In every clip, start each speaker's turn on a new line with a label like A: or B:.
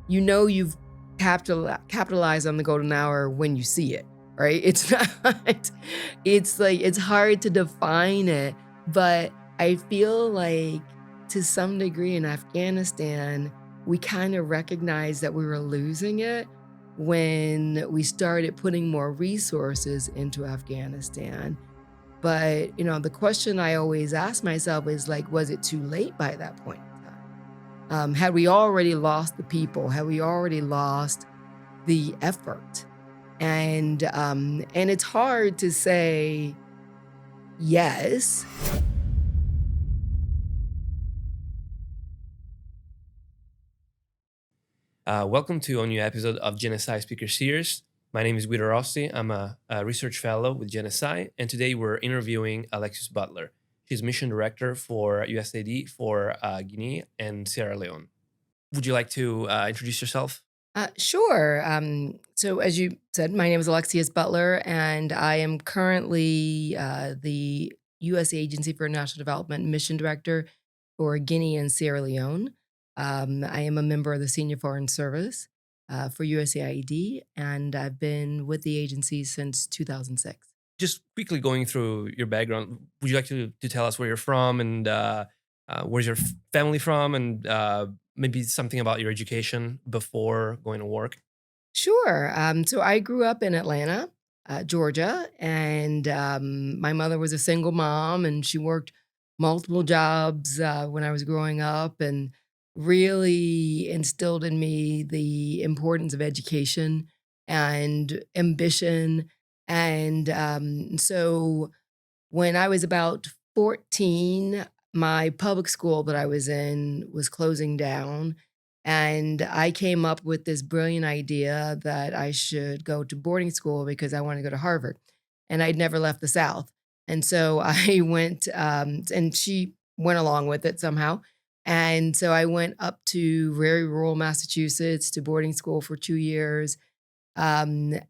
A: you know you've capitalized on the golden hour when you see it, right? It's not, it's like, it's hard to define it, but I feel like to some degree in Afghanistan, we kind of recognized that we were losing it when we started putting more resources into Afghanistan. But, the question I always ask myself is like, was it too late by that point in time? Had we already lost the people? Had we already lost the effort? And it's hard to say yes.
B: Welcome to a new episode of GNSI Speaker Series. My name is Guido Rossi. I'm a research fellow with GNSI, and today we're interviewing Alexis Butler. She's mission director for USAID for Guinea and Sierra Leone. Would you like to introduce yourself?
A: Sure. So as you said, my name is Alexis Butler, and I am currently the U.S. Agency for International Development Mission Director for Guinea and Sierra Leone. I am a member of the Senior Foreign Service for USAID, and I've been with the agency since 2006.
B: Just quickly going through your background, would you like to tell us where you're from and where's your family from, and maybe something about your education before going to work?
A: Sure. So I grew up in Atlanta, Georgia, and my mother was a single mom, and she worked multiple jobs when I was growing up, and really instilled in me the importance of education and ambition. And so when I was about 14, my public school that I was in was closing down. And I came up with this brilliant idea that I should go to boarding school because I wanted to go to Harvard. And I'd never left the South. And so I went, and she went along with it somehow. And so I went up to very rural Massachusetts to boarding school for 2 years, and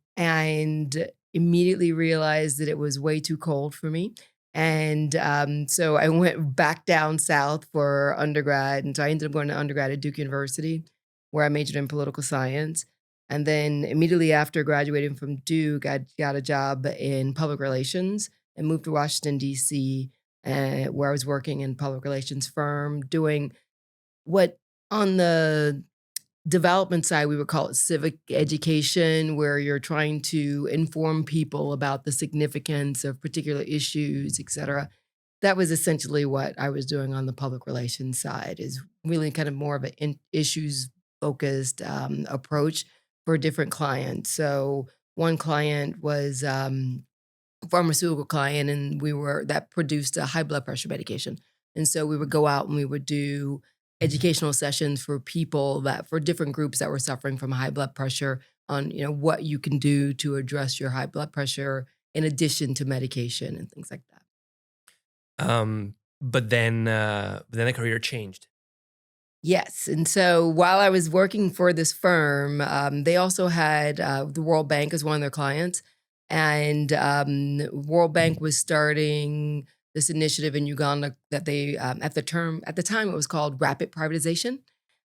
A: immediately realized that it was way too cold for me. And so I went back down south for undergrad. And so I ended up going to undergrad at Duke University, where I majored in political science. And then immediately after graduating from Duke, I got a job in public relations and moved to Washington, D.C., where I was working in public relations firm doing what on the development side, we would call it civic education, where you're trying to inform people about the significance of particular issues, et cetera. That was essentially what I was doing on the public relations side, is really kind of more of an issues focused approach for different clients. So one client was a pharmaceutical client, and that produced a high blood pressure medication. And so we would go out and we would do educational sessions for people for different groups that were suffering from high blood pressure on, what you can do to address your high blood pressure in addition to medication and things like that.
B: But then the career changed.
A: Yes. And so while I was working for this firm, they also had the World Bank as one of their clients. And World Bank was starting this initiative in Uganda that they, at the time, it was called rapid privatization.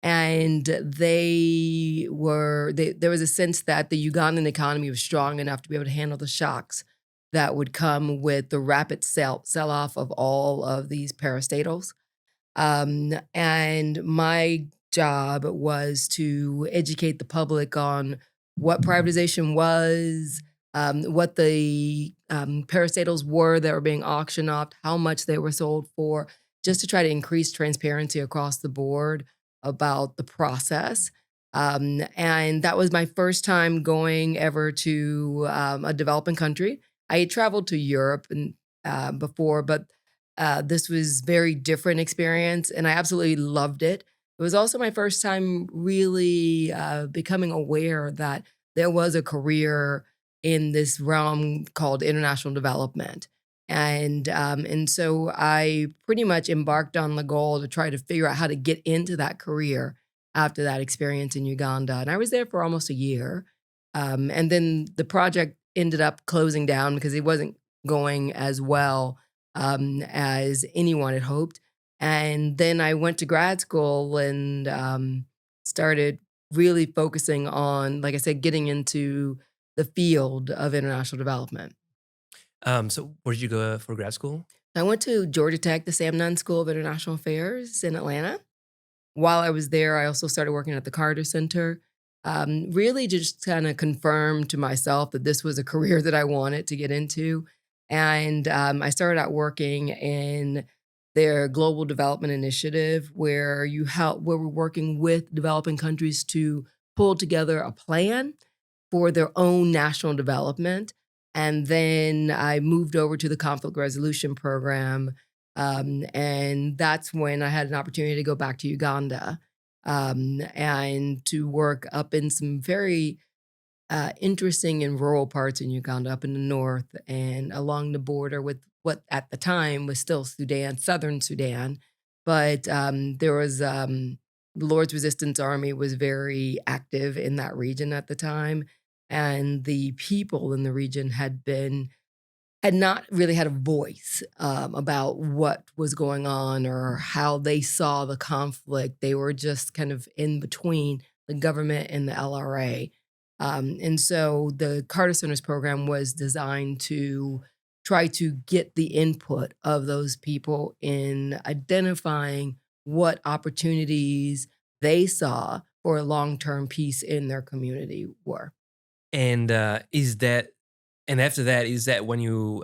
A: And there was a sense that the Ugandan economy was strong enough to be able to handle the shocks that would come with the rapid sell-off of all of these parastatals. And my job was to educate the public on what privatization was, what the parastatals were that were being auctioned off, how much they were sold for, just to try to increase transparency across the board about the process. And that was my first time going ever to a developing country. I had traveled to Europe before, but this was very different experience, and I absolutely loved it. It was also my first time really becoming aware that there was a career in this realm called international development. And so I pretty much embarked on the goal to try to figure out how to get into that career after that experience in Uganda. And I was there for almost a year. And then the project ended up closing down because it wasn't going as well as anyone had hoped. And then I went to grad school and started really focusing on, like I said, getting into the field of international development.
B: So where did you go for grad school?
A: I went to Georgia Tech, the Sam Nunn School of International Affairs in Atlanta. While I was there, I also started working at the Carter Center, really just kind of confirmed to myself that this was a career that I wanted to get into. And I started out working in their Global Development Initiative, where we're working with developing countries to pull together a plan for their own national development. And then I moved over to the conflict resolution program, and that's when I had an opportunity to go back to Uganda, and to work up in some very interesting and rural parts in Uganda, up in the north and along the border with what at the time was still Sudan, southern Sudan. But there was the Lord's Resistance Army was very active in that region at the time, and the people in the region had not really had a voice, about what was going on or how they saw the conflict. They were just kind of in between the government and the LRA. And so the Carter Center's program was designed to try to get the input of those people in identifying what opportunities they saw for long-term peace in their community were.
B: And is that and after that, is that when you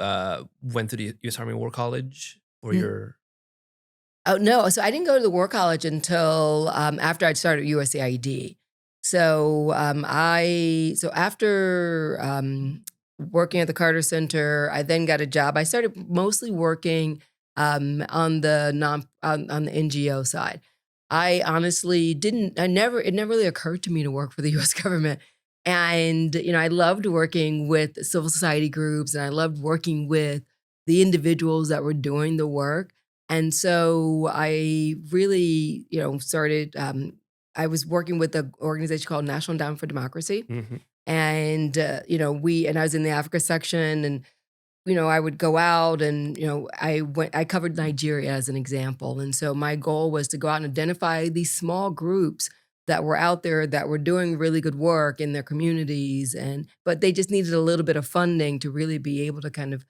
B: went to the U.S. Army War College for your?
A: Oh, no. So I didn't go to the War College until, after I'd started USAID. So after, working at the Carter Center, I then got a job. I started mostly working, on the NGO side. I honestly didn't I never it never really occurred to me to work for the US government. And, I loved working with civil society groups, and I loved working with the individuals that were doing the work. And so I really, started. I was working with an organization called National Endowment for Democracy,
B: Mhm.
A: and I was in the Africa section, and I would go out and, I covered Nigeria as an example. And so my goal was to go out and identify these small groups that were out there that were doing really good work in their communities, but they just needed a little bit of funding to really be able to kind of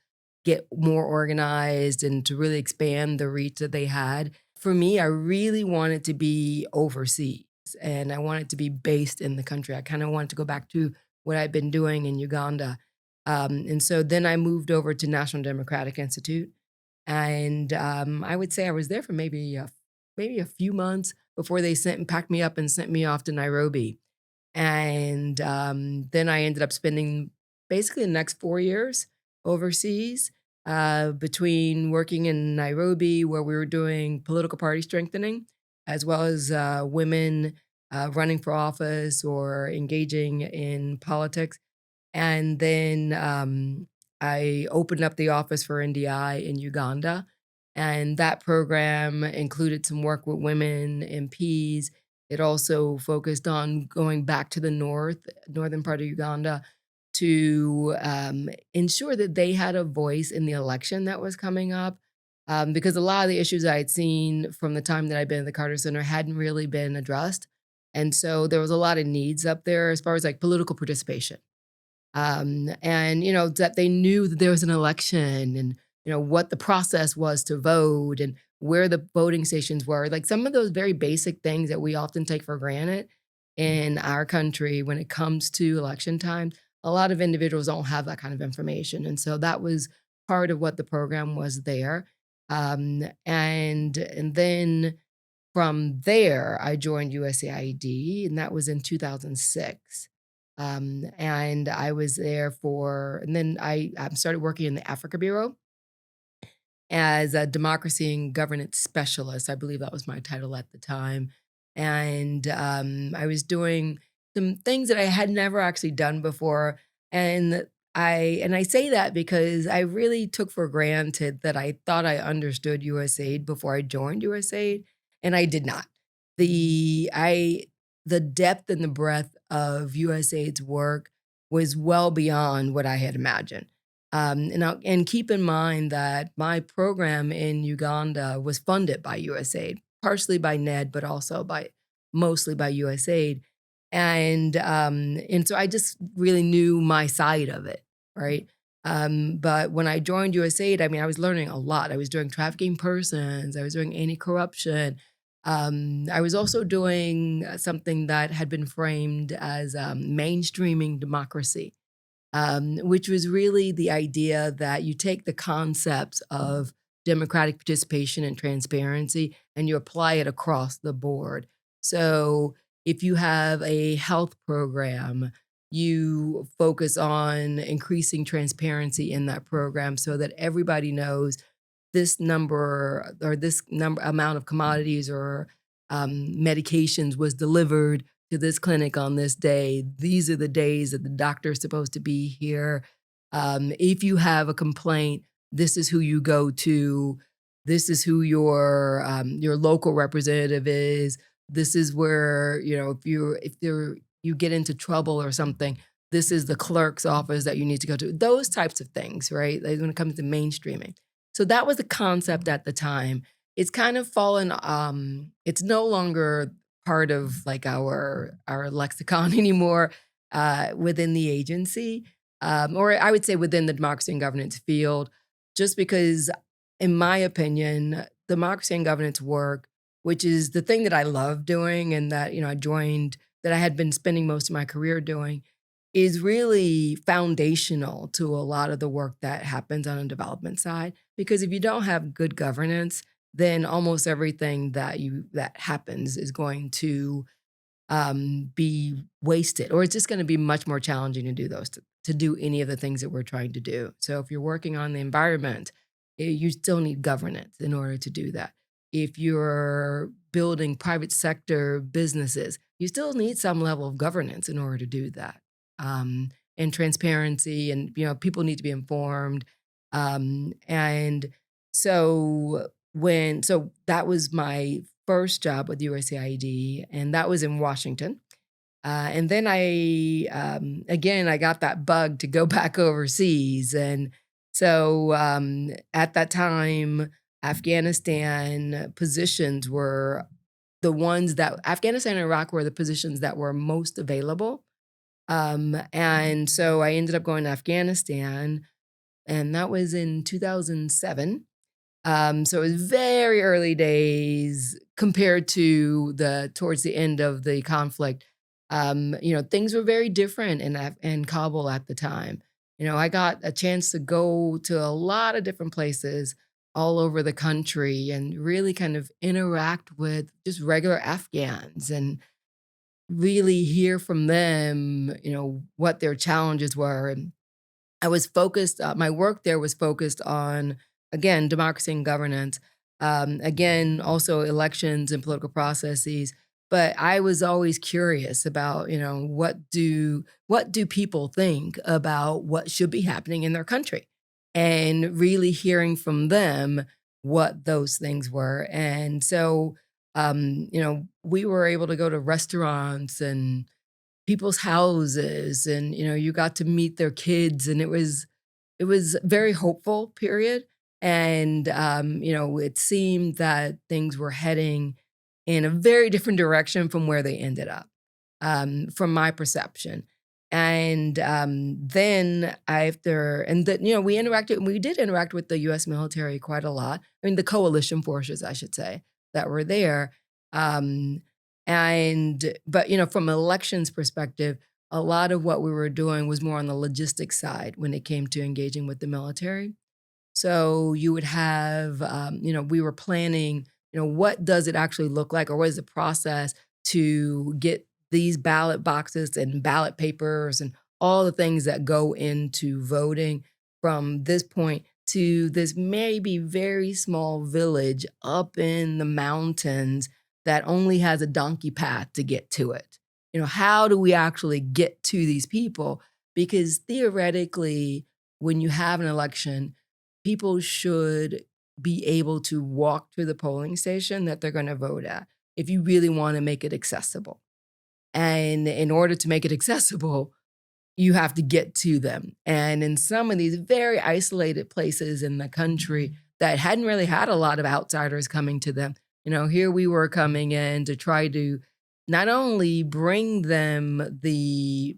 A: get more organized and to really expand the reach that they had. For me, I really wanted to be overseas, and I wanted to be based in the country. I kind of wanted to go back to what I'd been doing in Uganda. And so then I moved over to National Democratic Institute, and I would say I was there for maybe a few months before they sent and packed me up and sent me off to Nairobi. And then I ended up spending basically the next 4 years overseas, between working in Nairobi, where we were doing political party strengthening, as well as women running for office or engaging in politics. And then, I opened up the office for NDI in Uganda, and that program included some work with women MPs. It also focused on going back to the northern part of Uganda to, ensure that they had a voice in the election that was coming up, because a lot of the issues I had seen from the time that I'd been at the Carter Center hadn't really been addressed, and so there was a lot of needs up there as far as, like, political participation. And that they knew that there was an election, and what the process was to vote and where the voting stations were, like some of those very basic things that we often take for granted in our country when it comes to election time. A lot of individuals don't have that kind of information, and so that was part of what the program was there. And then from there, I joined USAID, and that was in 2006. And I was there and then I started working in the Africa Bureau as a democracy and governance specialist. I believe that was my title at the time. And I was doing some things that I had never actually done before. And I say that because I really took for granted that I thought I understood USAID before I joined USAID, and I did not. The depth and the breadth of USAID's work was well beyond what I had imagined. And keep in mind that my program in Uganda was funded by USAID, partially by NED, but also by mostly by USAID. And so I just really knew my side of it, right? But when I joined USAID, I mean, I was learning a lot. I was doing trafficking persons, I was doing anti-corruption. I was also doing something that had been framed as mainstreaming democracy, which was really the idea that you take the concepts of democratic participation and transparency and you apply it across the board. So if you have a health program, you focus on increasing transparency in that program so that everybody knows this number or this number amount of commodities or medications was delivered to this clinic on this day. These are the days that the doctor is supposed to be here. If you have a complaint, this is who you go to. This is who your local representative is. This is where, if you get into trouble or something, this is the clerk's office that you need to go to. Those types of things, right? Like when it comes to mainstreaming. So that was the concept at the time. It's kind of fallen. It's no longer part of like our lexicon anymore within the agency, or I would say within the democracy and governance field, just because, in my opinion, democracy and governance work, which is the thing that I love doing and that I joined, that I had been spending most of my career doing, is really foundational to a lot of the work that happens on a development side. Because if you don't have good governance, then almost everything that happens is going to be wasted, or it's just going to be much more challenging to do to do any of the things that we're trying to do. So if you're working on the environment, you still need governance in order to do that. If you're building private sector businesses, you still need some level of governance in order to do that. Um, and transparency, and people need to be informed. And so that was my first job with USAID, and that was in Washington. And then I got that bug to go back overseas. And so at that time, Afghanistan positions were Afghanistan and Iraq were the positions that were most available. And so I ended up going to Afghanistan, and that was in 2007. So it was very early days compared to towards the end of the conflict. Things were very different in Kabul at the time. I got a chance to go to a lot of different places all over the country and really kind of interact with just regular Afghans and really hear from them, what their challenges were. And I was focused, my work there was focused on, again, democracy and governance, again, also elections and political processes. But I was always curious about, what do people think about what should be happening in their country, and really hearing from them what those things were. And so, we were able to go to restaurants and people's houses, and you got to meet their kids, and it was very hopeful period. And it seemed that things were heading in a very different direction from where they ended up, from my perception. And then after and that we did interact with the US military quite a lot. I mean, the coalition forces, I should say, that were there. um, but from an elections perspective, a lot of what we were doing was more on the logistics side when it came to engaging with the military. So you would have, we were planning, what does it actually look like, or what is the process to get these ballot boxes and ballot papers and all the things that go into voting from this point to this maybe very small village up in the mountains that only has a donkey path to get to it. How do we actually get to these people? Because theoretically, when you have an election, people should be able to walk to the polling station that they're going to vote at if you really want to make it accessible. And in order to make it accessible, you have to get to them. And in some of these very isolated places in the country that hadn't really had a lot of outsiders coming to them, here we were coming in to try to not only bring them the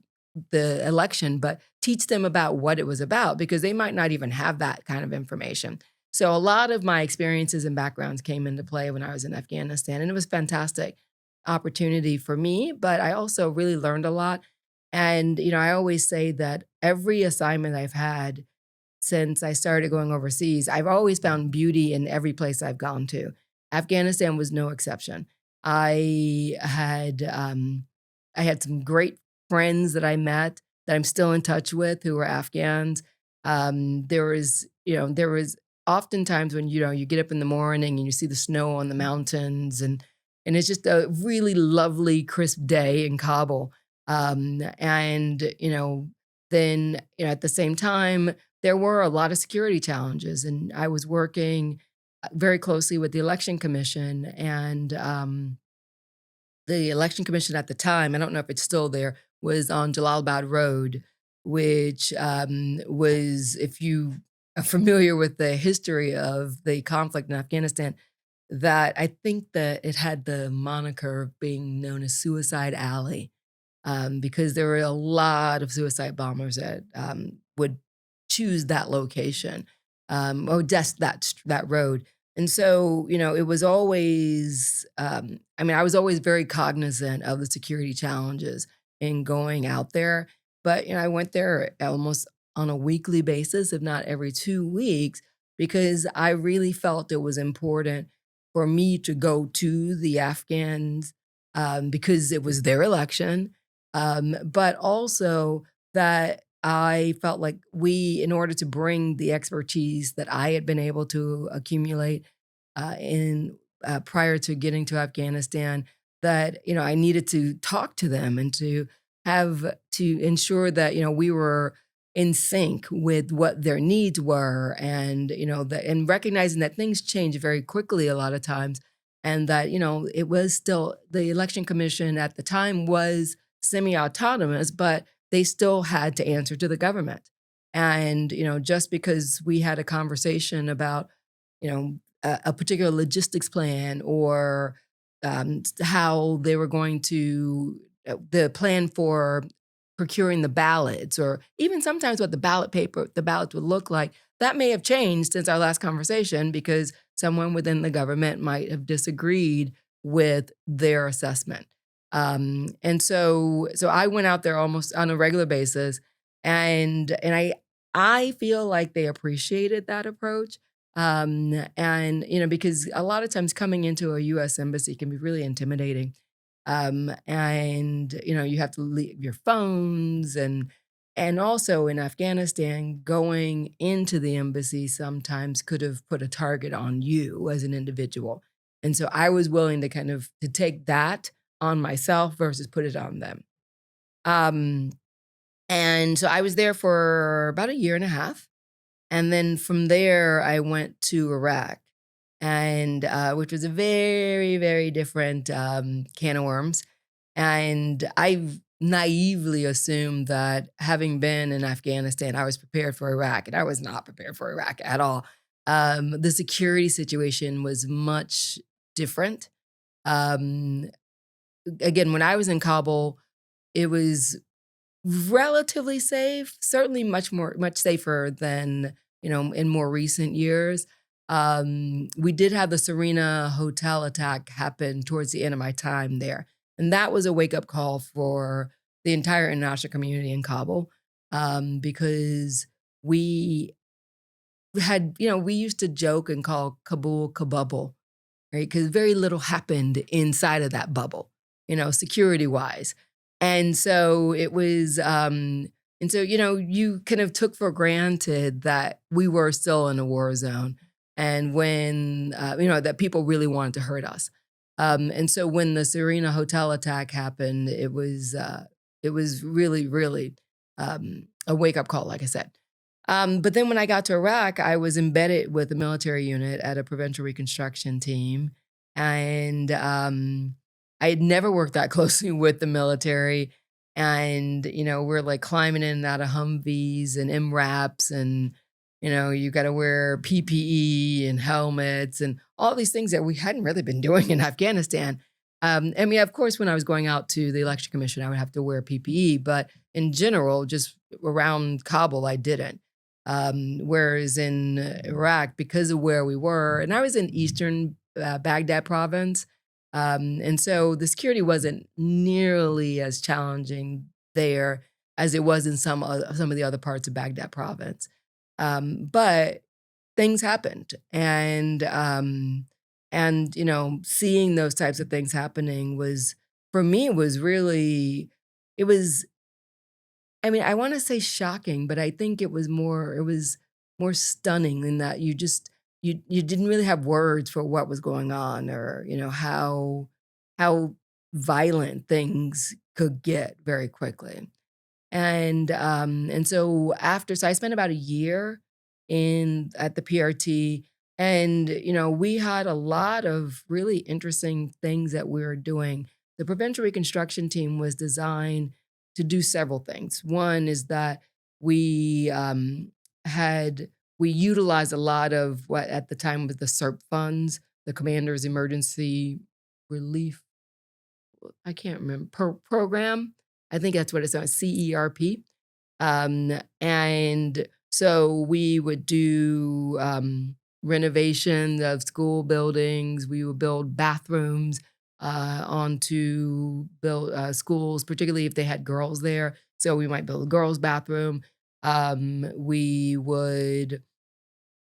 A: election, but teach them about what it was about because they might not even have that kind of information. So a lot of my experiences and backgrounds came into play when I was in Afghanistan, and it was fantastic opportunity for me, but I also really learned a lot. And, I always say that every assignment I've had since I started going overseas, I've always found beauty in every place I've gone to. Afghanistan was no exception. I had I had some great friends that I met that I'm still in touch with who were Afghans. There was oftentimes when you get up in the morning and you see the snow on the mountains and it's just a really lovely crisp day in Kabul. And then at the same time there were a lot of security challenges, and I was working very closely with the election commission. And the election commission at the time, I don't know if it's still there, was on Jalalabad Road, which was, if you are familiar with the history of the conflict in Afghanistan, that I think that it had the moniker of being known as Suicide Alley, because there were a lot of suicide bombers that would choose that location, or just that road. And so, it was always, I was always very cognizant of the security challenges in going out there. But, I went there almost on a weekly basis, if not every 2 weeks, because I really felt it was important for me to go to the Afghans, because it was their election, but also that I felt like in order to bring the expertise that I had been able to accumulate in prior to getting to Afghanistan, that I needed to talk to them and to ensure that we were in sync with what their needs were, and and recognizing that things change very quickly a lot of times, and that it was still the election commission at the time was semi-autonomous, but they still had to answer to the government. And, just because we had a conversation about, a particular logistics plan or how they were going to, the plan for procuring the ballots, or even sometimes what the ballots would look like, that may have changed since our last conversation because someone within the government might have disagreed with their assessment. And so I went out there almost on a regular basis, and I feel like they appreciated that approach. And because a lot of times coming into a U.S. embassy can be really intimidating. And you have to leave your phones, and also in Afghanistan, going into the embassy sometimes could have put a target on you as an individual. And so I was willing to kind of to take that on myself versus put it on them. Um, and so I was there for about a year and a half. And then from there, I went to Iraq, and which was a very, very different can of worms. And I naively assumed that having been in Afghanistan, I was prepared for Iraq, and I was not prepared for Iraq at all. The security situation was much different. Um, Again, when I was in Kabul, it was relatively safe, certainly much safer than, in more recent years. We did have the Serena hotel attack happen towards the end of my time there, and that was a wake-up call for the entire international community in Kabul, because we we used to joke and call Kabul kabubble, right? Because very little happened inside of that bubble, security-wise. And so it was, and so, you kind of took for granted that we were still in a war zone, and when, that people really wanted to hurt us. And so when the Serena hotel attack happened, it was really, really a wake-up call, like I said. But then when I got to Iraq, I was embedded with a military unit at a provincial reconstruction team. And I had never worked that closely with the military. And, we're like climbing in and out of Humvees and MRAPs, and, you got to wear PPE and helmets and all these things that we hadn't really been doing in Afghanistan. I mean, of course, when I was going out to the election commission, I would have to wear PPE, but in general, just around Kabul, I didn't. Whereas in Iraq, because of where we were, and I was in eastern Baghdad province, and so the security wasn't nearly as challenging there as it was in some of the other parts of Baghdad province. But things happened, and seeing those types of things happening was for me was really it was I mean, I wanna say shocking, but I think it was more stunning in that you didn't really have words for what was going on or, how violent things could get very quickly. And so I spent about a year in at the PRT, and, we had a lot of really interesting things that we were doing. The prevention reconstruction team was designed to do several things. One is that we, had we utilized a lot of what at the time was the SERP funds, the Commander's Emergency Relief I can't remember, program. I think that's what it's on, CERP. And so we would do renovation of school buildings. We would build bathrooms onto build schools, particularly if they had girls there. So we might build a girls' bathroom. We would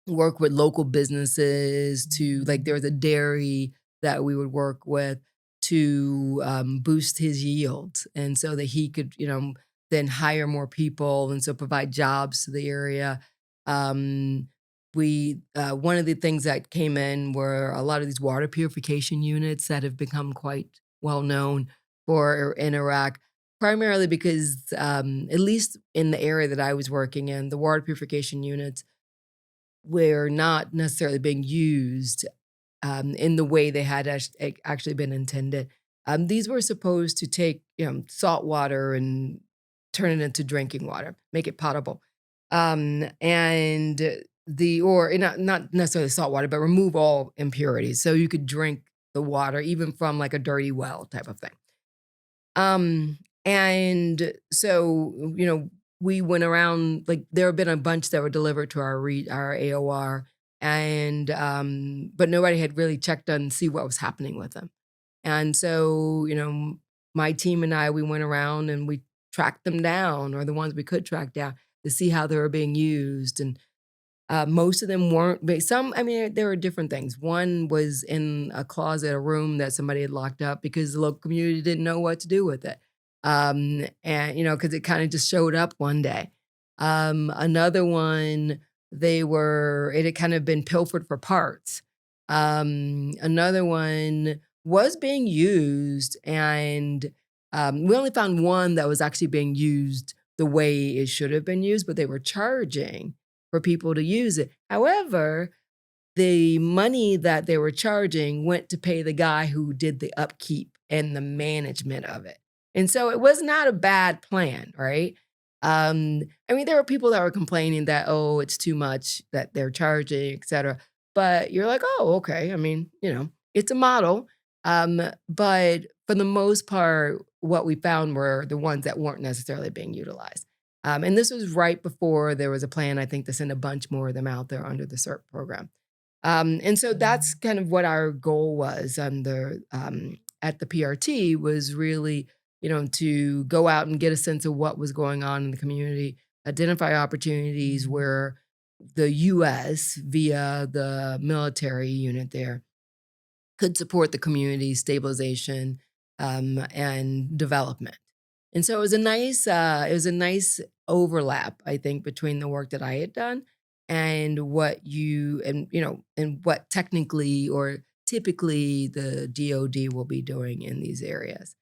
A: work with local businesses to like there was a dairy that we would work with to boost his yields and so that he could then hire more people and so provide jobs to the area. We One of the things that came in were a lot of these water purification units that have become quite well known for in Iraq, primarily because at least in the area that I was working in, the water purification units were not necessarily being used in the way they had actually been intended. These were supposed to take salt water and turn it into drinking water, make it potable, and the or not necessarily salt water, but remove all impurities, so you could drink the water even from like a dirty well type of thing. And so, we went around like there have been a bunch that were delivered to our AOR, and but nobody had really checked on see what was happening with them. And so, my team and I, we went around and we tracked them down, or the ones we could track down, to see how they were being used. And most of them weren't, but some, I mean, there were different things. One was in a closet, a room that somebody had locked up because the local community didn't know what to do with it. And, because it kind of just showed up one day. Another one, it had kind of been pilfered for parts. Another one was being used, and we only found one that was actually being used the way it should have been used, but they were charging for people to use it. However, the money that they were charging went to pay the guy who did the upkeep and the management of it. And so it was not a bad plan, right? I mean, there were people that were complaining that, oh, it's too much that they're charging, et cetera. But you're like, oh, okay. I mean, it's a model. But for the most part, what we found were the ones that weren't necessarily being utilized. And this was right before there was a plan, I think, to send a bunch more of them out there under the CERP program. And so that's kind of what our goal was at the PRT was really, to go out and get a sense of what was going on in the community, identify opportunities where the U.S. via the military unit there could support the community stabilization and development. And so it was a nice overlap, I think, between the work that I had done and what technically or typically the DoD will be doing in these areas.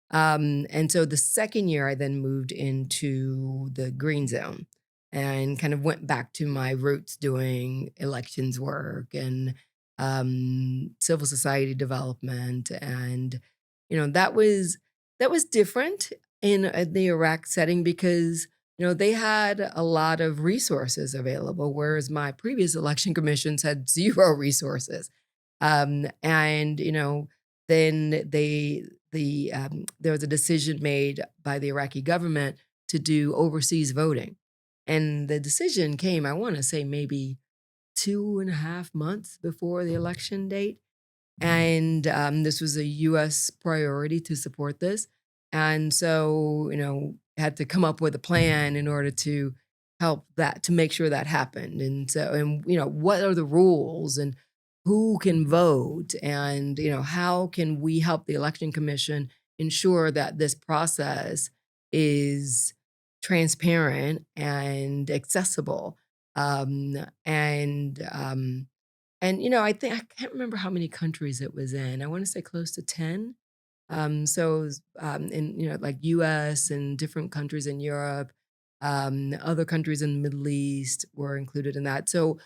A: And so the second year, I then moved into the green zone and kind of went back to my roots doing elections work and civil society development. And, that was different in the Iraq setting because, they had a lot of resources available, whereas my previous election commissions had zero resources. And, then there was a decision made by the Iraqi government to do overseas voting. And the decision came, I want to say maybe 2.5 months before the election date. And this was a US priority to support this. And so, had to come up with a plan in order to help that, to make sure that happened. And so, what are the rules and who can vote? And, how can we help the election commission ensure that this process is transparent and accessible? And I think I can't remember how many countries it was in. I wanna say close to 10. So it was, like US and different countries in Europe, other countries in the Middle East were included in that. So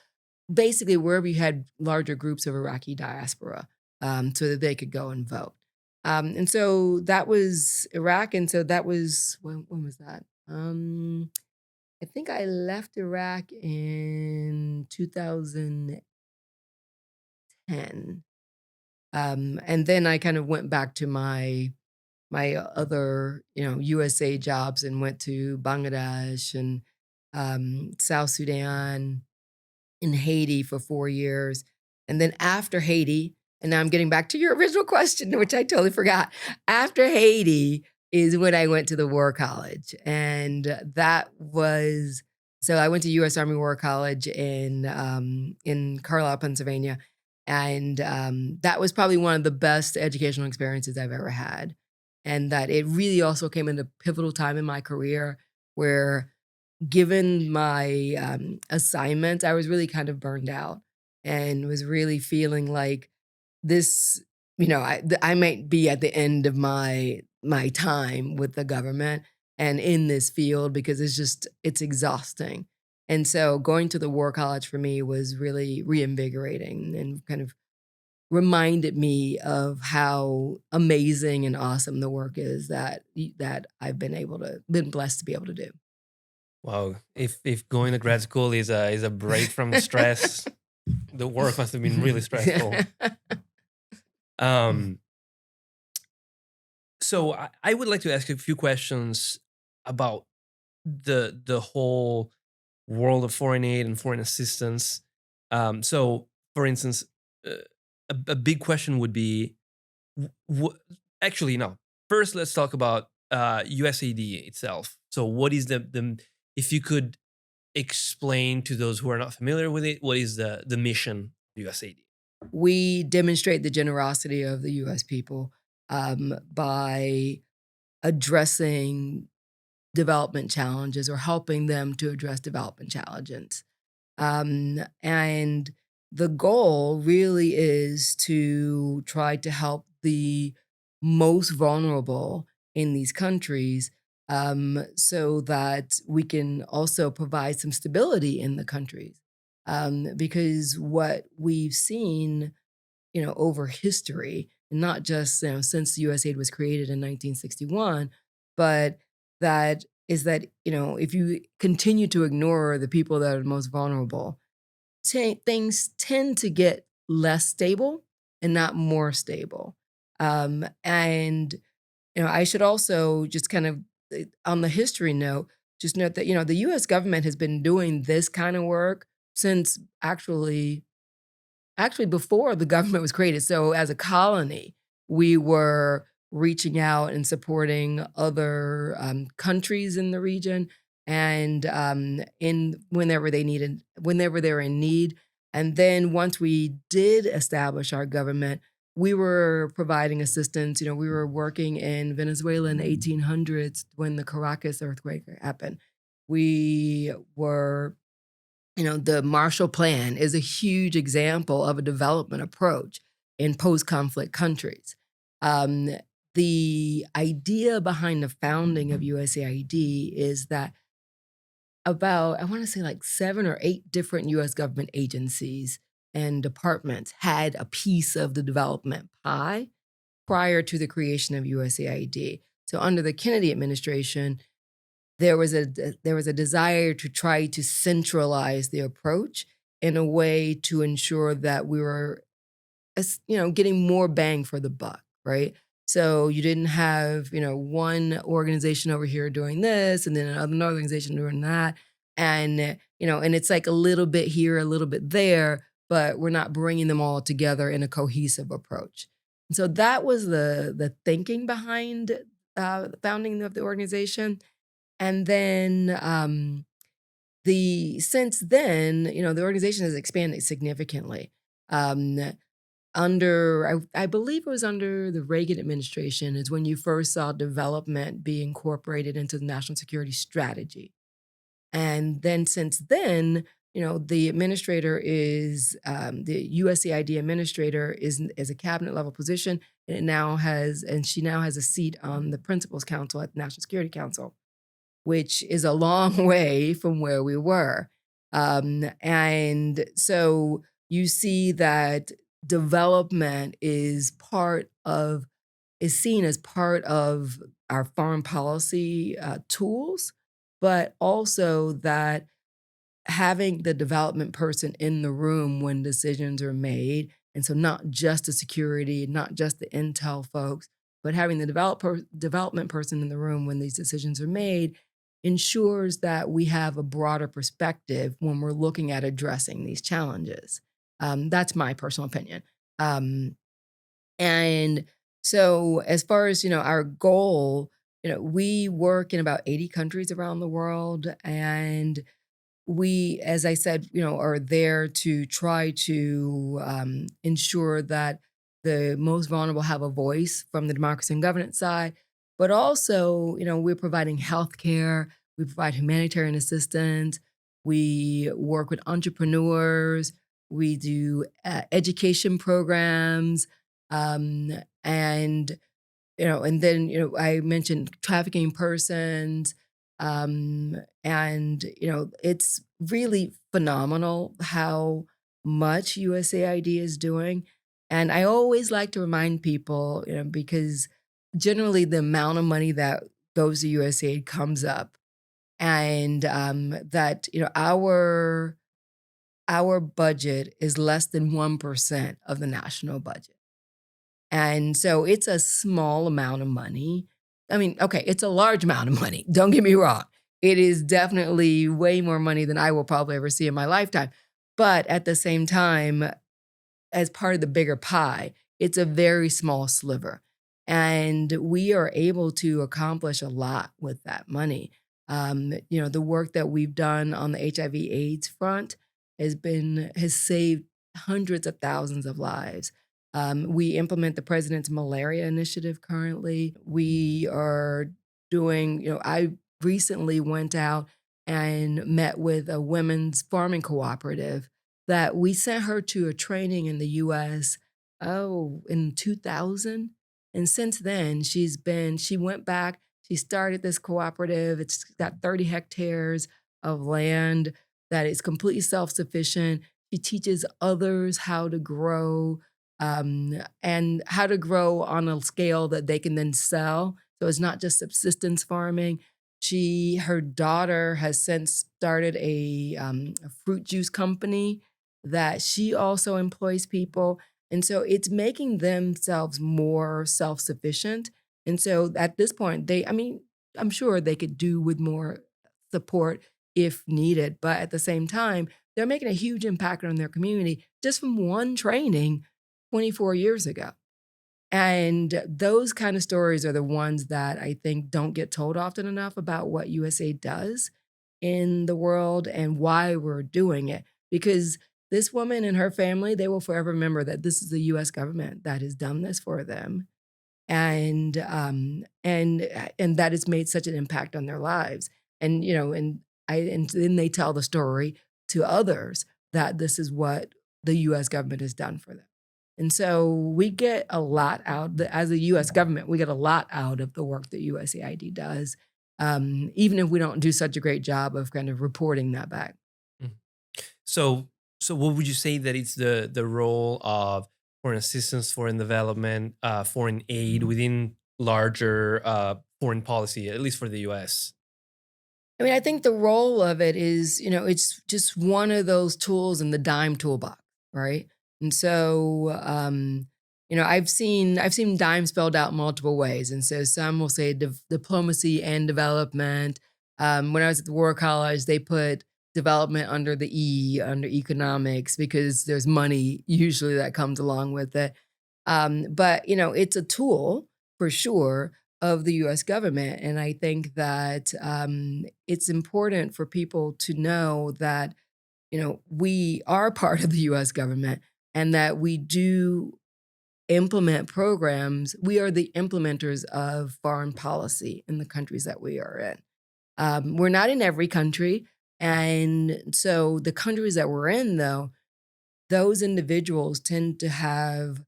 A: basically, wherever you had larger groups of Iraqi diaspora, so that they could go and vote. And so that was Iraq, and so that was when was that? I think I left Iraq in 2010. And then I kind of went back to my other, USA jobs and went to Bangladesh and South Sudan in Haiti for 4 years. And then after Haiti, and now I'm getting back to your original question, which I totally forgot. After Haiti is when I went to the War College. And that was so I went to US Army War College in Carlisle, Pennsylvania. And that was probably one of the best educational experiences I've ever had. And that it really also came at a pivotal time in my career where given my, assignments, I was really kind of burned out and was really feeling like this, I might be at the end of my time with the government and in this field because it's exhausting. And so going to the War College for me was really reinvigorating and kind of reminded me of how amazing and awesome the work is that I've been blessed to be able to do.
B: Wow, if going to grad school is a break from the stress, the work must have been really stressful. Um, so I would like to ask you a few questions about the whole world of foreign aid and foreign assistance. So, for instance, uh, a big question would be, what? Actually, no. First, let's talk about USAID itself. So, what is the if you could explain to those who are not familiar with it, what is the mission of USAID?
A: We demonstrate the generosity of the US people by addressing development challenges or helping them to address development challenges. And the goal really is to try to help the most vulnerable in these countries so that we can also provide some stability in the countries. Because what we've seen, over history, and not just since USAID was created in 1961, but that if you continue to ignore the people that are the most vulnerable, things tend to get less stable and not more stable. And I should also just kind of on the history note, just note that the U.S. government has been doing this kind of work since actually before the government was created. So as a colony, we were reaching out and supporting other countries in the region and in whenever they were in need. And then once we did establish our government, we were providing assistance. We were working in Venezuela in the 1800s when the Caracas earthquake happened. We were the Marshall Plan is a huge example of a development approach in post-conflict countries. Um, the idea behind the founding of USAID is that about, I want to say like 7 or 8 different US government agencies and departments had a piece of the development pie prior to the creation of USAID. So under the Kennedy administration, there was a desire to try to centralize the approach in a way to ensure that we were getting more bang for the buck. right? So you didn't have, one organization over here doing this and then another organization doing that. And, and it's like a little bit here, a little bit there, but we're not bringing them all together in a cohesive approach. And so that was the thinking behind the founding of the organization. And then since then, the organization has expanded significantly. Um, I believe it was under the Reagan administration is when you first saw development be incorporated into the national security strategy. And then since then, the administrator is the USAID administrator is a cabinet level position, and she now has a seat on the Principals Council at the National Security Council, which is a long way from where we were. And so you see that development is seen as part of our foreign policy tools, but also that having the development person in the room when decisions are made, and so not just the security, not just the intel folks, but having the development person in the room when these decisions are made ensures that we have a broader perspective when we're looking at addressing these challenges. That's my personal opinion. Um, and so as far as, our goal, we work in about 80 countries around the world, and we, as I said, are there to try to ensure that the most vulnerable have a voice from the democracy and governance side, but also, we're providing healthcare, we provide humanitarian assistance, we work with entrepreneurs, we do education programs, and and then, I mentioned trafficking persons. And, it's really phenomenal how much USAID is doing. And I always like to remind people, because generally the amount of money that goes to USAID comes up. And that, our budget is less than 1% of the national budget. And so it's a small amount of money. I mean, okay, it's a large amount of money. Don't get me wrong. It is definitely way more money than I will probably ever see in my lifetime. But at the same time, as part of the bigger pie, it's a very small sliver. And we are able to accomplish a lot with that money. The work that we've done on the HIV/AIDS front has saved hundreds of thousands of lives. We implement the president's malaria initiative currently. We are doing, I recently went out and met with a women's farming cooperative that we sent her to a training in the US, in 2000. And since then, she went back, she started this cooperative. It's got 30 hectares of land that is completely self-sufficient. She teaches others how to grow, and how to grow on a scale that they can then sell. So it's not just subsistence farming. Her daughter has since started a fruit juice company that she also employs people. And so it's making themselves more self-sufficient. And so at this point, I'm sure they could do with more support if needed. But at the same time, they're making a huge impact on their community just from one training 24 years ago. And those kind of stories are the ones that I think don't get told often enough about what USA does in the world and why we're doing it. Because this woman and her family, they will forever remember that this is the US government that has done this for them. And that has made such an impact on their lives. And and then they tell the story to others that this is what the US government has done for them. And so we get a lot as a US government, we get a lot out of the work that USAID does, even if we don't do such a great job of kind of reporting that back.
B: Mm. So, so what would you say that it's the role of foreign assistance, foreign development, foreign aid within larger foreign policy, at least for the U.S.?
A: I mean, I think the role of it is, it's just one of those tools in the dime toolbox, right? And so, I've seen dime spelled out multiple ways, and so some will say diplomacy and development. When I was at the War College, they put development under the E, under economics, because there's money usually that comes along with it. But it's a tool for sure of the U.S. government, and I think that it's important for people to know that we are part of the US government and that we do implement programs. We are the implementers of foreign policy in the countries that we are in. We're not in every country. And so the countries that we're in, though, those individuals tend to have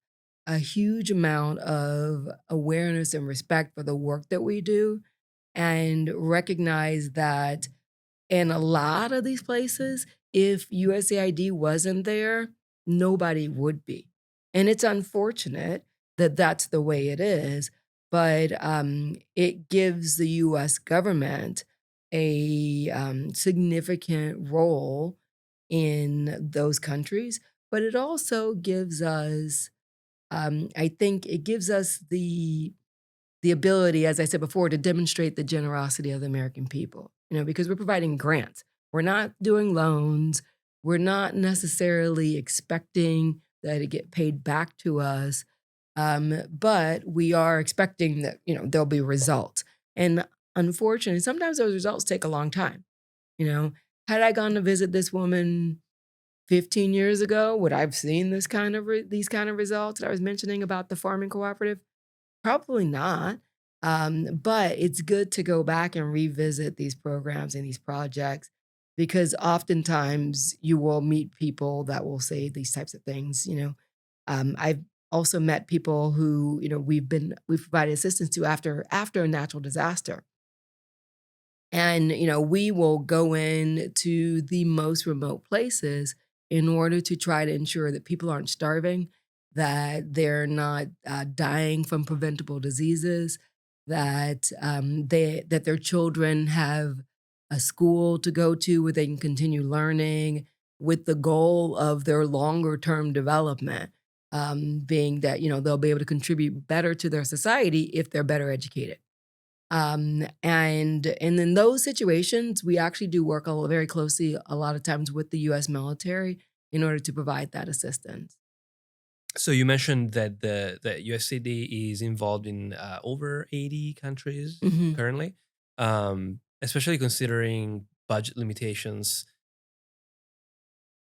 A: a huge amount of awareness and respect for the work that we do and recognize that in a lot of these places, if USAID wasn't there, nobody would be. And it's unfortunate that that's the way it is, but it gives the US government a significant role in those countries. But it also gives us, I think it gives us the ability, as I said before, to demonstrate the generosity of the American people, because we're providing grants. We're not doing loans. We're not necessarily expecting that it get paid back to us. But we are expecting that, there'll be results. And unfortunately, sometimes those results take a long time. You know, had I gone to visit this woman 15 years ago, would I have seen these kind of results that I was mentioning about the farming cooperative? Probably not. But it's good to go back and revisit these programs and these projects because oftentimes you will meet people that will say these types of things. I've also met people who we've provided assistance to after a natural disaster, and, we will go in to the most remote places in order to try to ensure that people aren't starving, that they're not dying from preventable diseases, that their children have a school to go to where they can continue learning, with the goal of their longer term development, being that they'll be able to contribute better to their society if they're better educated. And in those situations, we actually do work very closely a lot of times with the US military in order to provide that assistance.
B: So you mentioned that the USAID is involved in over 80 countries
A: Mhm.
B: currently, especially considering budget limitations.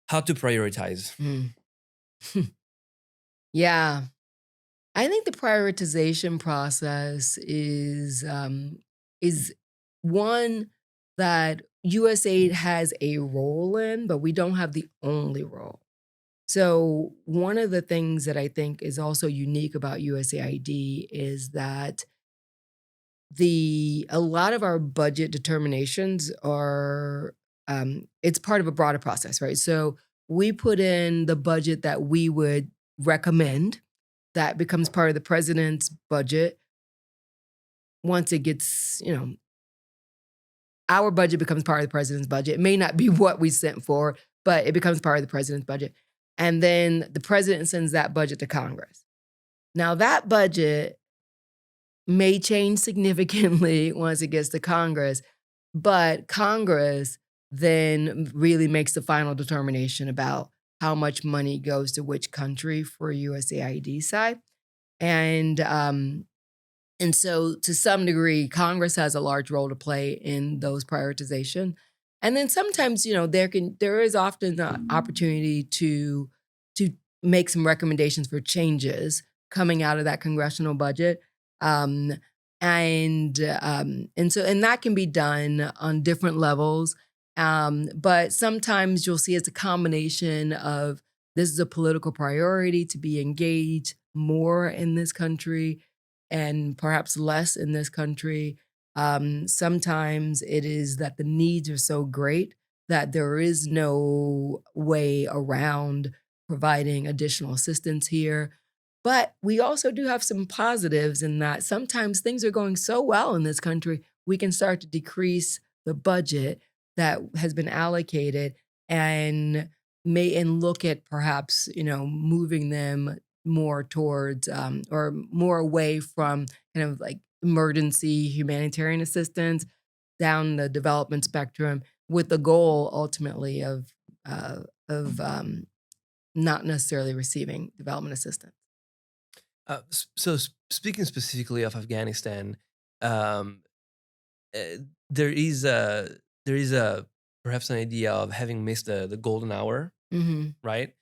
B: How to prioritize?
A: Mm. Yeah. I think the prioritization process is one that USAID has a role in, but we don't have the only role. So one of the things that I think is also unique about USAID is that a lot of our budget determinations are it's part of a broader process, right? So we put in the budget that we would recommend, that becomes part of the president's budget. Once it gets, our budget becomes part of the president's budget. It may not be what we sent for, but it becomes part of the president's budget. And then the president sends that budget to Congress. Now, that budget may change significantly once it gets to Congress, but Congress then really makes the final determination about how much money goes to which country for USAID side. And and so to some degree, Congress has a large role to play in those prioritization. And then sometimes, there is often the opportunity to make some recommendations for changes coming out of that congressional budget. Um, and that can be done on different levels. But sometimes you'll see it's a combination of this is a political priority to be engaged more in this country and perhaps less in this country. Sometimes it is that the needs are so great that there is no way around providing additional assistance here. But we also do have some positives in that sometimes things are going so well in this country, we can start to decrease the budget that has been allocated and look at perhaps, moving them more towards or more away from kind of like emergency humanitarian assistance down the development spectrum with the goal ultimately of not necessarily receiving development assistance.
B: Speaking specifically of Afghanistan, um, there is a perhaps an idea of having missed the golden hour,
A: Mhm.
B: right?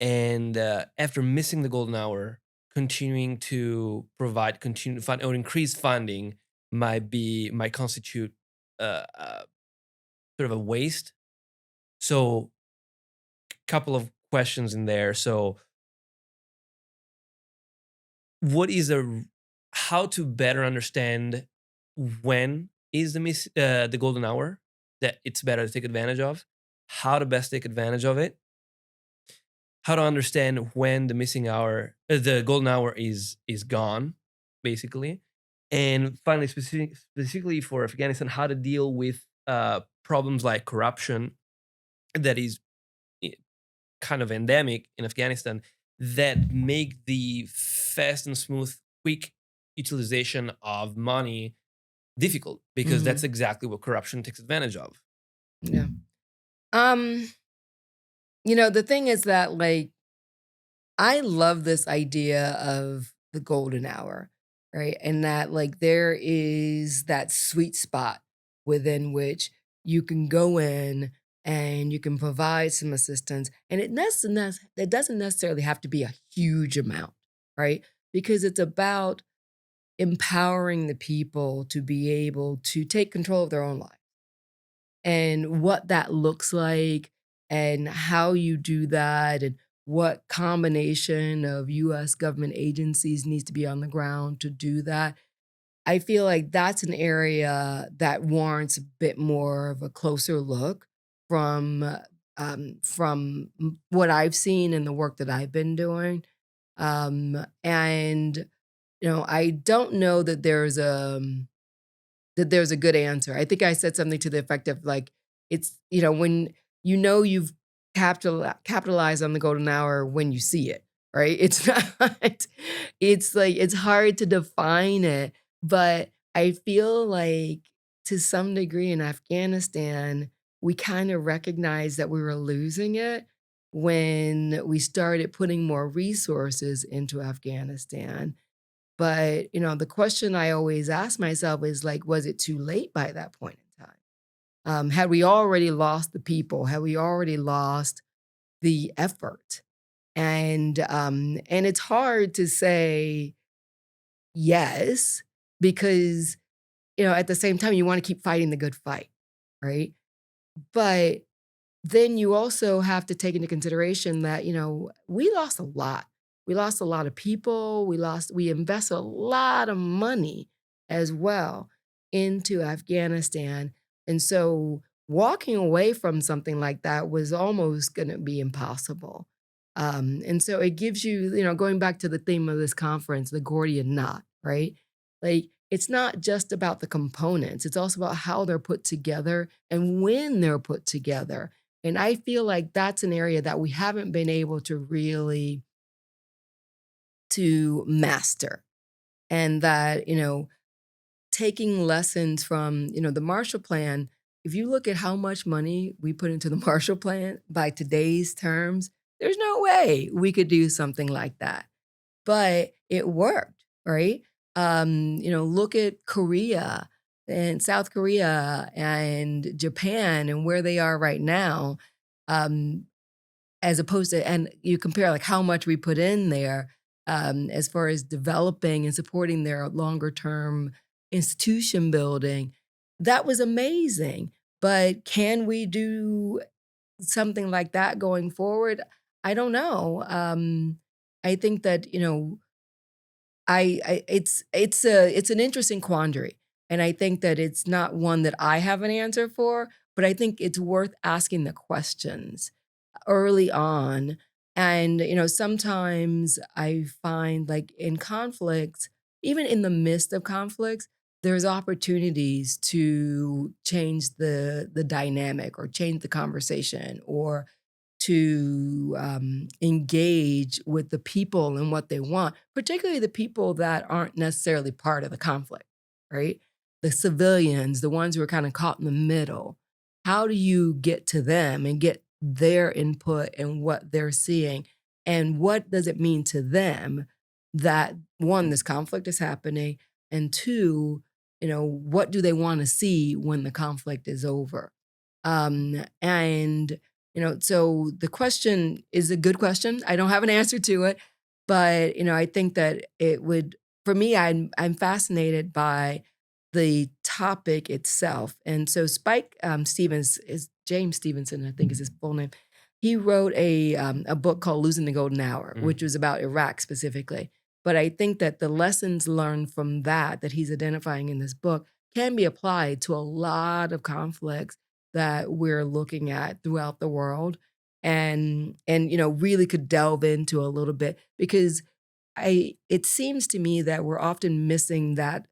B: And after missing the golden hour, continuing to provide continued fund or increased funding might constitute sort of a waste. So, couple of questions in there. So, what is a how to better understand when is the golden hour that it's better to take advantage of, how to best take advantage of it, how to understand when the missing hour, the golden hour is gone, basically, and finally, specifically for Afghanistan, how to deal with problems like corruption that is i- kind of endemic in Afghanistan that make the fast and smooth, quick utilization of money difficult because that's
A: Mhm.
B: exactly what corruption takes advantage of.
A: Yeah. Um, the thing is that like I love this idea of the golden hour, right? And that like there is that sweet spot within which you can go in and you can provide some assistance. And it doesn't necessarily have to be a huge amount, right? Because it's about empowering the people to be able to take control of their own lives and what that looks like and how you do that and what combination of US government agencies needs to be on the ground to do that. I feel like that's an area that warrants a bit more of a closer look from what I've seen in the work that I've been doing. And I don't know that there's a good answer. I think I said something to the effect of like, it's, when you've capitalized on the golden hour when you see it, right? It's not, it's like, it's hard to define it, but I feel like to some degree in Afghanistan, we kind of recognized that we were losing it when we started putting more resources into Afghanistan. But, the question I always ask myself is like, was it too late by that point in time? Had we already lost the people? Had we already lost the effort? And it's hard to say yes because, at the same time, you want to keep fighting the good fight, right? But then you also have to take into consideration that, we lost a lot. We lost a lot of people. We invested a lot of money as well into Afghanistan. And so walking away from something like that was almost going to be impossible. And so it gives you, going back to the theme of this conference, the Gordian knot, right? Like it's not just about the components, it's also about how they're put together and when they're put together, and I feel like that's an area that we haven't been able to really to master. And that, taking lessons from, the Marshall Plan, if you look at how much money we put into the Marshall Plan by today's terms, there's no way we could do something like that. But it worked, right? Look at Korea and South Korea and Japan and where they are right now. Um, as opposed to and you compare, like, how much we put in there, as far as developing and supporting their longer term institution building, that was amazing. But can we do something like that going forward? I don't know. I think that, it's an interesting quandary, and I think that it's not one that I have an answer for, but I think it's worth asking the questions early on. And, sometimes I find like in conflicts, even in the midst of conflicts, there's opportunities to change the dynamic or change the conversation or to engage with the people and what they want, particularly the people that aren't necessarily part of the conflict, right? The civilians, the ones who are kind of caught in the middle. How do you get to them and get their input and what they're seeing? And what does it mean to them that one, this conflict is happening, and two, what do they want to see when the conflict is over? And so the question is a good question. I don't have an answer to it, but I think that it would, for me, I'm fascinated by the topic itself. And so Spike Stevens is James Stevenson, I think is his full name. He wrote a book called Losing the Golden Hour,
B: Mm.
A: which was about Iraq specifically. But I think that the lessons learned from that he's identifying in this book can be applied to a lot of conflicts that we're looking at throughout the world, and really could delve into a little bit, because it seems to me that we're often missing that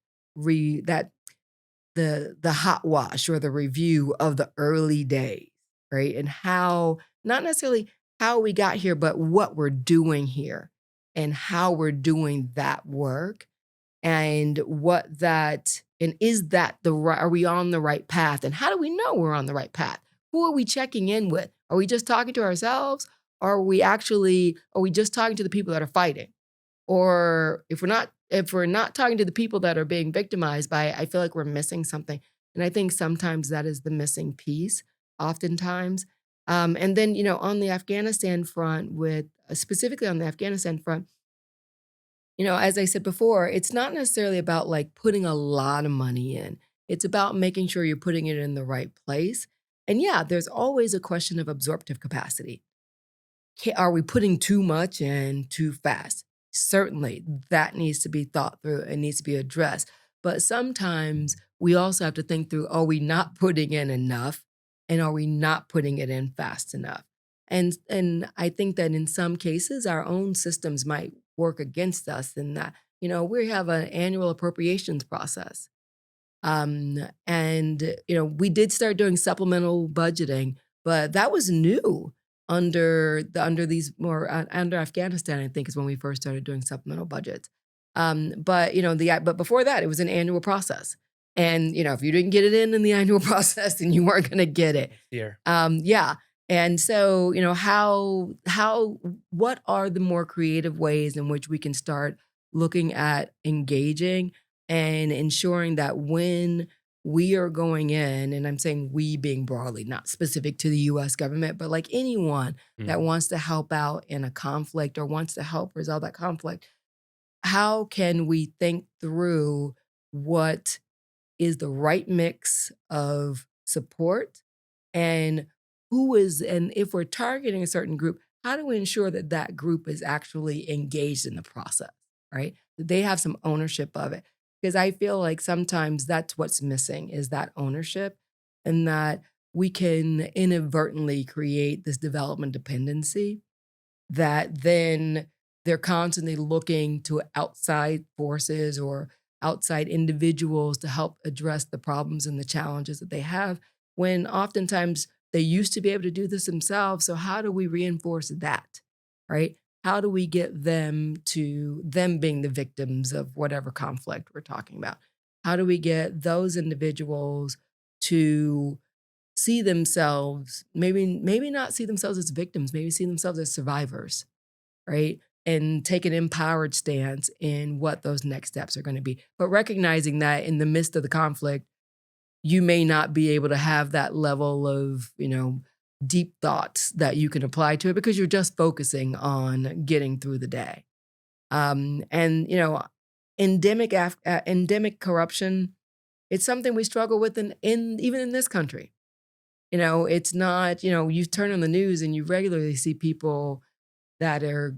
A: the hot wash or the review of the early days, right? And how, not necessarily how we got here, but what we're doing here and how we're doing that work, and is that the right, are we on the right path? And how do we know we're on the right path? Who are we checking in with? Are we just talking to ourselves? Or are we just talking to the people that are fighting? Or if we're not talking to the people that are being victimized by it, I feel like we're missing something. And I think sometimes that is the missing piece, oftentimes. And then, on the Afghanistan front, specifically on the Afghanistan front, as I said before, it's not necessarily about like putting a lot of money in. It's about making sure you're putting it in the right place. And yeah, there's always a question of absorptive capacity. Are we putting too much in too fast? Certainly, that needs to be thought through and needs to be addressed. But sometimes we also have to think through, are we not putting in enough? And are we not putting it in fast enough? And I think that in some cases, our own systems might work against us in that, we have an annual appropriations process. And we did start doing supplemental budgeting, but that was new under Afghanistan, I think is when we first started doing supplemental budgets. But before that, it was an annual process. And if you didn't get it in the annual process, then you weren't going to get it.
B: Here.
A: Yeah. And so, what are the more creative ways in which we can start looking at engaging and ensuring that when we are going in, and I'm saying we being broadly, not specific to the US government, but like anyone that
B: Mm.
A: wants to help out in a conflict or wants to help resolve that conflict, how can we think through what is the right mix of support, and and if we're targeting a certain group, how do we ensure that that group is actually engaged in the process, right? That they have some ownership of it. Because I feel like sometimes that's what's missing, is that ownership, and that we can inadvertently create this development dependency that then they're constantly looking to outside forces or outside individuals to help address the problems and the challenges that they have, when oftentimes they used to be able to do this themselves. So how do we reinforce that, right? How do we get them being the victims of whatever conflict we're talking about? How do we get those individuals to see themselves, maybe not see themselves as victims, maybe see themselves as survivors, right? And take an empowered stance in what those next steps are going to be. But recognizing that in the midst of the conflict, you may not be able to have that level of, deep thoughts that you can apply to it because you're just focusing on getting through the day. And endemic corruption, it's something we struggle with in even in this country. It's not, you turn on the news and you regularly see people that are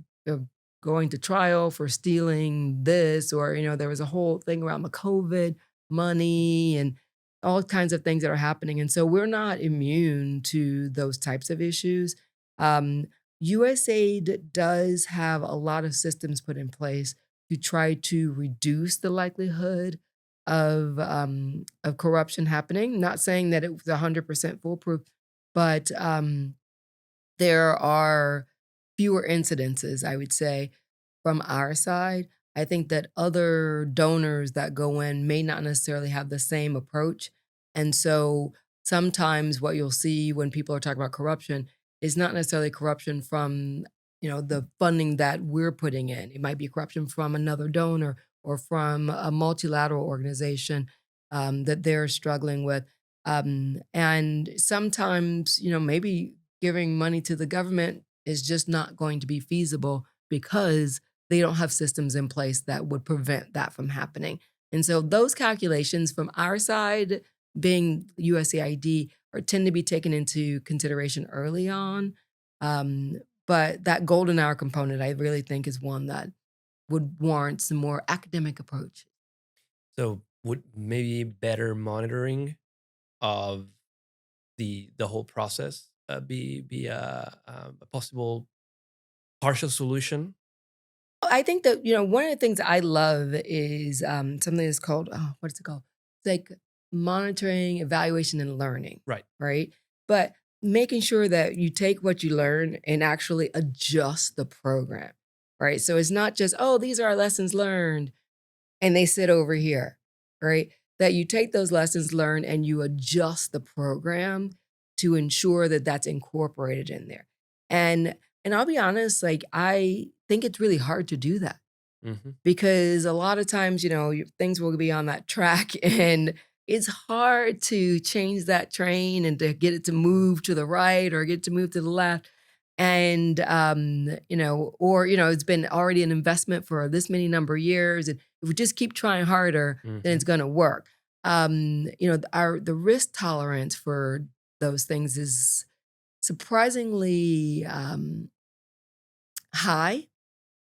A: going to trial for stealing this, or, there was a whole thing around the COVID money and all kinds of things that are happening. And so we're not immune to those types of issues. Um, USAID does have a lot of systems put in place to try to reduce the likelihood of corruption happening. Not saying that it was 100% foolproof, but there are fewer incidences, I would say, from our side. I think that other donors that go in may not necessarily have the same approach. And so sometimes what you'll see when people are talking about corruption is not necessarily corruption from, the funding that we're putting in. It might be corruption from another donor or from a multilateral organization that they're struggling with. And sometimes, maybe giving money to the government is just not going to be feasible because they don't have systems in place that would prevent that from happening. And so those calculations from our side, being USAID, tend to be taken into consideration early on. Um, but that golden hour component, I really think, is one that would warrant some more academic approach.
B: So would maybe better monitoring of the whole process be a possible partial solution?
A: I think that, one of the things I love is something that's called, oh, what is it called? It's like monitoring, evaluation, and learning,
B: Right.
A: right? But making sure that you take what you learn and actually adjust the program, right? So it's not just, oh, these are our lessons learned and they sit over here, right? That you take those lessons learned and you adjust the program to ensure that that's incorporated in there. And I'll be honest, like I think it's really hard to do that
B: Hmm.
A: because a lot of times, things will be on that track and it's hard to change that train and to get it to move to the right or get it to move to the left. And, or, it's been already an investment for this many number of years. And if we just keep trying harder, then
B: Hmm.
A: it's going to work. The risk tolerance for those things is surprisingly high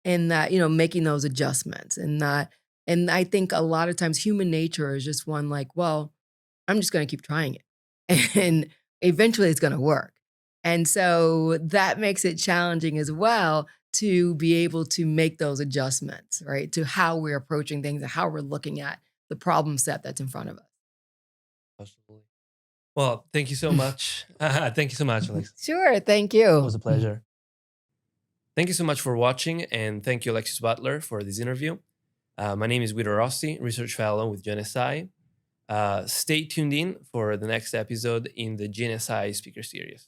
A: in that, making those adjustments and I think a lot of times human nature is just one like, well, I'm just gonna keep trying it. And eventually it's gonna work. And so that makes it challenging as well to be able to make those adjustments, right? To how we're approaching things and how we're looking at the problem set that's in front of
B: Absolutely. Well, thank you so
A: us.
B: much. Thank you so much, Alex.
A: Sure, thank
B: It
A: you.
B: was a pleasure. Thank you so much for watching, and thank you, Alexis Butler, for this interview. My name is Guido Rossi, Research Fellow with GNSI. Stay tuned in for the next episode in the GNSI Speaker Series.